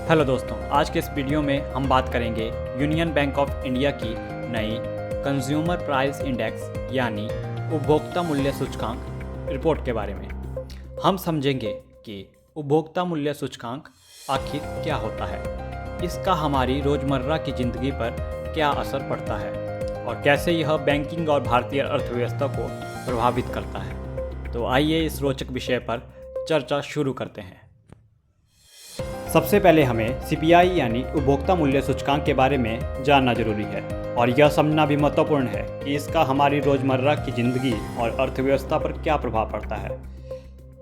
Hello दोस्तों, आज के इस वीडियो में हम बात करेंगे यूनियन बैंक ऑफ इंडिया की नई कंज्यूमर प्राइस इंडेक्स यानी उपभोक्ता मूल्य सूचकांक रिपोर्ट के बारे में। हम समझेंगे कि उपभोक्ता मूल्य सूचकांक आखिर क्या होता है, इसका हमारी रोज़मर्रा की ज़िंदगी पर क्या असर पड़ता है और कैसे यह बैंकिंग और भारतीय अर्थव्यवस्था को प्रभावित करता है। तो आइए इस रोचक विषय पर चर्चा शुरू करते हैं। सबसे पहले हमें CPI यानी उपभोक्ता मूल्य सूचकांक के बारे में जानना जरूरी है और यह समझना भी महत्वपूर्ण है कि इसका हमारी रोज़मर्रा की ज़िंदगी और अर्थव्यवस्था पर क्या प्रभाव पड़ता है।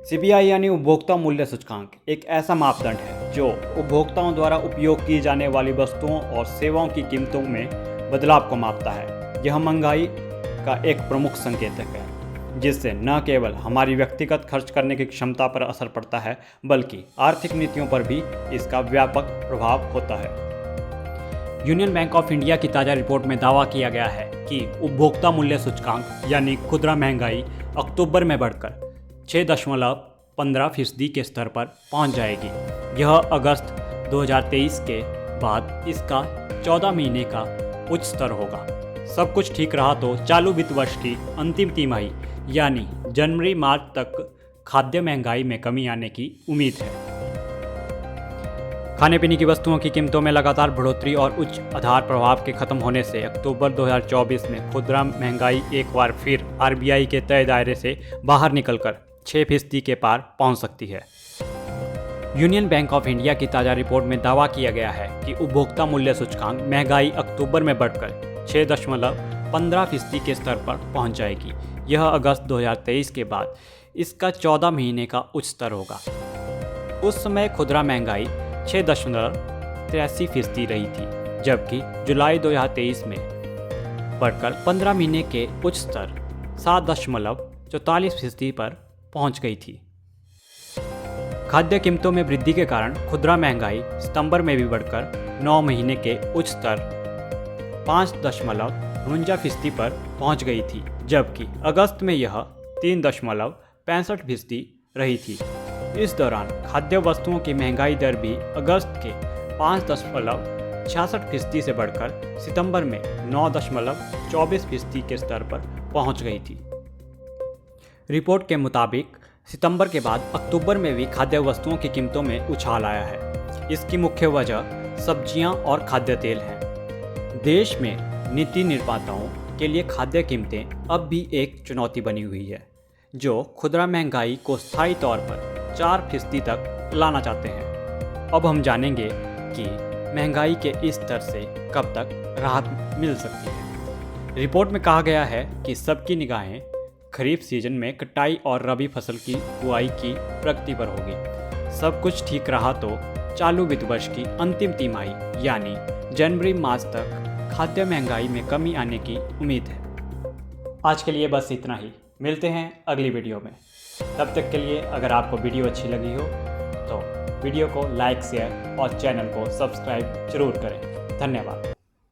CPI यानी उपभोक्ता मूल्य सूचकांक एक ऐसा मापदंड है जो उपभोक्ताओं द्वारा उपयोग की जाने वाली वस्तुओं और सेवाओं की कीमतों में बदलाव को मापता है। यह महंगाई का एक प्रमुख संकेतक है जिससे न केवल हमारी व्यक्तिगत खर्च करने की क्षमता पर असर पड़ता है बल्कि आर्थिक नीतियों पर भी इसका व्यापक प्रभाव होता है। यूनियन बैंक ऑफ इंडिया की ताज़ा रिपोर्ट में दावा किया गया है कि उपभोक्ता मूल्य सूचकांक यानी खुदरा महंगाई अक्टूबर में बढ़कर 6.15% के स्तर पर पहुंच जाएगी। यह अगस्त 2023 के बाद इसका 14 महीने का उच्च स्तर होगा। सब कुछ ठीक रहा तो चालू वित्त वर्ष की अंतिम तिमाही यानी जनवरी मार्च तक खाद्य महंगाई में कमी आने की उम्मीद है। खाने पीने की वस्तुओं की कीमतों में लगातार बढ़ोतरी और उच्च आधार प्रभाव के खत्म होने से अक्टूबर 2024 में खुदरा महंगाई एक बार फिर RBI के तय दायरे से बाहर निकलकर 6% के पार पहुंच सकती है। यूनियन बैंक ऑफ इंडिया की ताज़ा रिपोर्ट में दावा किया गया है कि उपभोक्ता मूल्य सूचकांक महंगाई अक्टूबर में बढ़कर 6.15% के स्तर पर पहुंच जाएगी। यह अगस्त 2023 के बाद इसका 14 महीने का उच्च स्तर होगा। उस समय खुदरा महंगाई 6.83% रही थी, जबकि जुलाई 2023 में बढ़कर 15 महीने के उच्च स्तर 7.44% पर पहुंच गई थी। खाद्य कीमतों में वृद्धि के कारण खुदरा महंगाई सितंबर में भी बढ़कर 9 महीने के उच्च स्तर 5.49% पर पहुंच गई थी, जबकि अगस्त में यह 3.65% रही थी। इस दौरान खाद्य वस्तुओं की महंगाई दर भी अगस्त के 5.66% से बढ़कर सितंबर में 9.24% के स्तर पर पहुंच गई थी। रिपोर्ट के मुताबिक सितंबर के बाद अक्टूबर में भी खाद्य वस्तुओं की कीमतों में उछाल आया है। इसकी मुख्य वजह सब्जियां और खाद्य तेल है। देश में नीति निर्माताओं के लिए खाद्य कीमतें अब भी एक चुनौती बनी हुई है, जो खुदरा महंगाई को स्थायी तौर पर 4% तक लाना चाहते हैं। अब हम जानेंगे कि महंगाई के इस स्तर से कब तक राहत मिल सकती है। रिपोर्ट में कहा गया है कि सबकी निगाहें खरीफ सीजन में कटाई और रबी फसल की बुआई की प्रगति पर होगी। सब कुछ ठीक रहा तो चालू वित्त वर्ष की अंतिम तिमाही यानी जनवरी मार्च तक खाद्य महंगाई में कमी आने की उम्मीद है। आज के लिए बस इतना ही। मिलते हैं अगली वीडियो में। तब तक के लिए अगर आपको वीडियो अच्छी लगी हो तो वीडियो को लाइक, शेयर और चैनल को सब्सक्राइब जरूर करें। धन्यवाद।